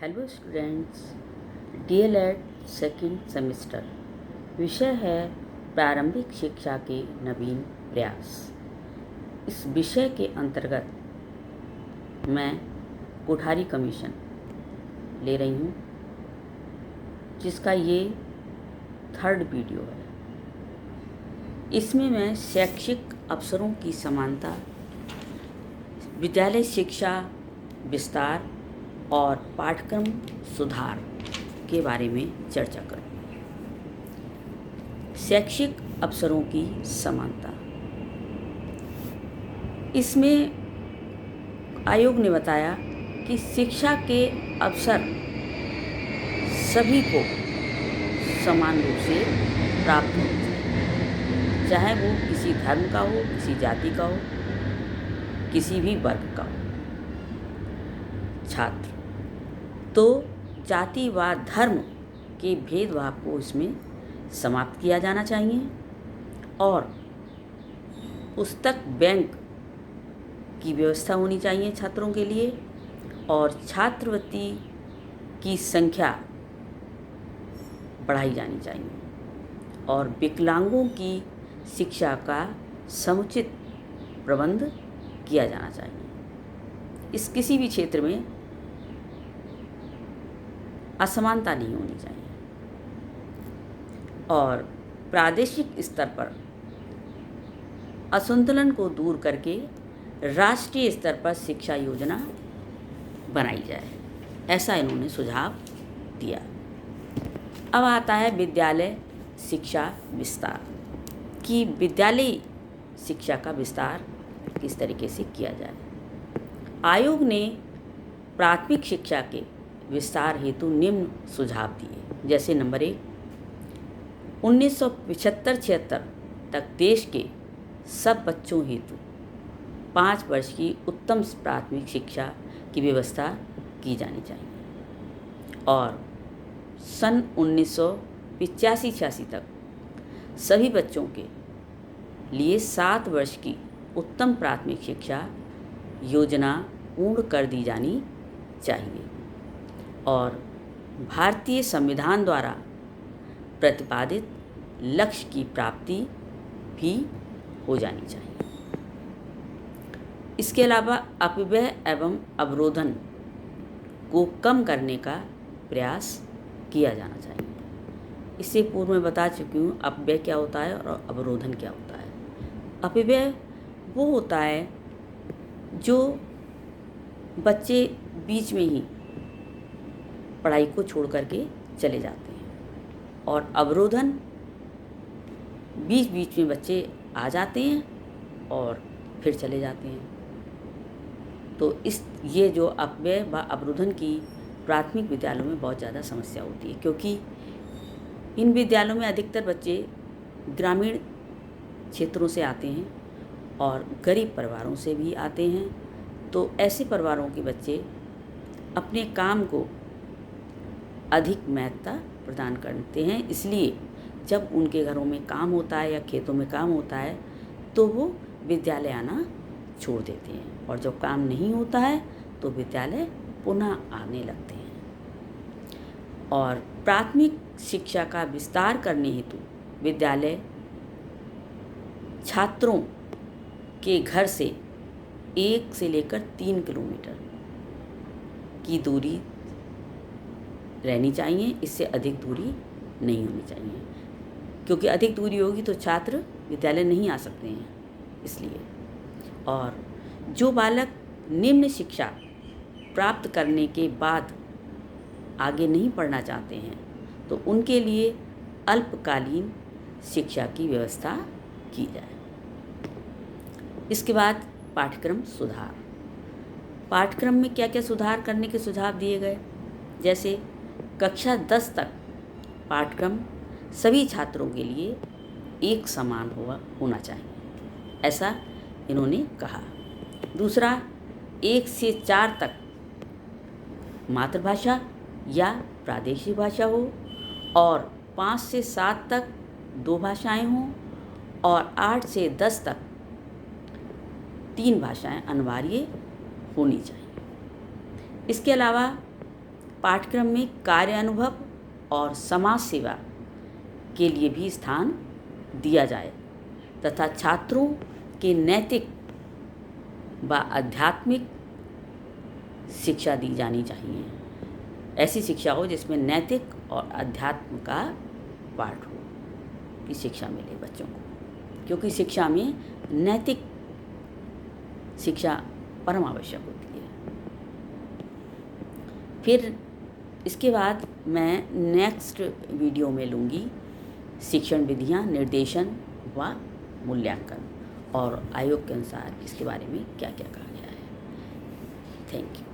Hello students, DElEd second semester. विषय है प्रारंभिक शिक्षा के नवीन प्रयास। इस विषय के अंतर्गत मैं कोठारी कमीशन ले रही हूँ, जिसका ये 3rd वीडियो है। इसमें मैं शैक्षिक अवसरों की समानता, विद्यालय शिक्षा विस्तार और पाठ्यक्रम सुधार के बारे में चर्चा करूँ। शैक्षिक अवसरों की समानता, इसमें आयोग ने बताया कि शिक्षा के अवसर सभी को समान रूप से प्राप्त होने चाहिए, चाहे वो किसी धर्म का हो, किसी जाति का हो, किसी भी वर्ग का हो। छात्र तो जाति व धर्म के भेदभाव को इसमें समाप्त किया जाना चाहिए और पुस्तक बैंक की व्यवस्था होनी चाहिए छात्रों के लिए, और छात्रवृत्ति की संख्या बढ़ाई जानी चाहिए और विकलांगों की शिक्षा का समुचित प्रबंध किया जाना चाहिए। इस किसी भी क्षेत्र में असमानता नहीं होनी चाहिए और प्रादेशिक स्तर पर असंतुलन को दूर करके राष्ट्रीय स्तर पर शिक्षा योजना बनाई जाए, ऐसा इन्होंने सुझाव दिया। अब आता है विद्यालय शिक्षा विस्तार कि विद्यालय शिक्षा का विस्तार किस तरीके से किया जाए। आयोग ने प्राथमिक शिक्षा के विस्तार हेतु निम्न सुझाव दिए, जैसे नंबर 1, 1975-76 तक देश के सब बच्चों हेतु 5 वर्ष की उत्तम प्राथमिक शिक्षा की व्यवस्था की जानी चाहिए और सन 1985-86 तक सभी बच्चों के लिए 7 वर्ष की उत्तम प्राथमिक शिक्षा योजना पूर्ण कर दी जानी चाहिए और भारतीय संविधान द्वारा प्रतिपादित लक्ष्य की प्राप्ति भी हो जानी चाहिए। इसके अलावा अपव्यय एवं अवरोधन को कम करने का प्रयास किया जाना चाहिए। इससे पूर्व में बता चुकी हूँ अपव्यय क्या होता है और अवरोधन क्या होता है। अपव्यय वो होता है जो बच्चे बीच में ही पढ़ाई को छोड़ करके चले जाते हैं और अवरोधन बीच बीच में बच्चे आ जाते हैं और फिर चले जाते हैं। तो ये जो अपव्यय व अवरोधन की प्राथमिक विद्यालयों में बहुत ज़्यादा समस्या होती है, क्योंकि इन विद्यालयों में अधिकतर बच्चे ग्रामीण क्षेत्रों से आते हैं और गरीब परिवारों से भी आते हैं। तो ऐसे परिवारों के बच्चे अपने काम को अधिक महत्वता प्रदान करते हैं, इसलिए जब उनके घरों में काम होता है या खेतों में काम होता है तो वो विद्यालय आना छोड़ देते हैं और जब काम नहीं होता है तो विद्यालय पुनः आने लगते हैं। और प्राथमिक शिक्षा का विस्तार करने हेतु विद्यालय छात्रों के घर से 1 से लेकर 3 किलोमीटर की दूरी रहनी चाहिए, इससे अधिक दूरी नहीं होनी चाहिए, क्योंकि अधिक दूरी होगी तो छात्र विद्यालय नहीं आ सकते हैं इसलिए। और जो बालक निम्न शिक्षा प्राप्त करने के बाद आगे नहीं पढ़ना चाहते हैं तो उनके लिए अल्पकालीन शिक्षा की व्यवस्था की जाए। इसके बाद पाठ्यक्रम सुधार। पाठ्यक्रम में क्या क्या सुधार करने के सुझाव दिए गए, जैसे कक्षा 10 तक पाठ्यक्रम सभी छात्रों के लिए एक समान होना चाहिए, ऐसा इन्होंने कहा। दूसरा, 1 से 4 तक मातृभाषा या प्रादेशिक भाषा हो और 5 से 7 तक 2 भाषाएं हों और 8 से 10 तक 3 भाषाएं अनिवार्य होनी चाहिए। इसके अलावा पाठ्यक्रम में कार्य अनुभव और समाज सेवा के लिए भी स्थान दिया जाए तथा छात्रों के नैतिक व आध्यात्मिक शिक्षा दी जानी चाहिए। ऐसी शिक्षा हो जिसमें नैतिक और अध्यात्म का पाठ हो, की शिक्षा मिले बच्चों को, क्योंकि शिक्षा में नैतिक शिक्षा परम आवश्यक होती है। फिर इसके बाद मैं नेक्स्ट वीडियो में लूँगी शिक्षण विधियाँ, निर्देशन व मूल्यांकन और आयोग के अनुसार इसके बारे में क्या क्या कहा गया है। Thank you.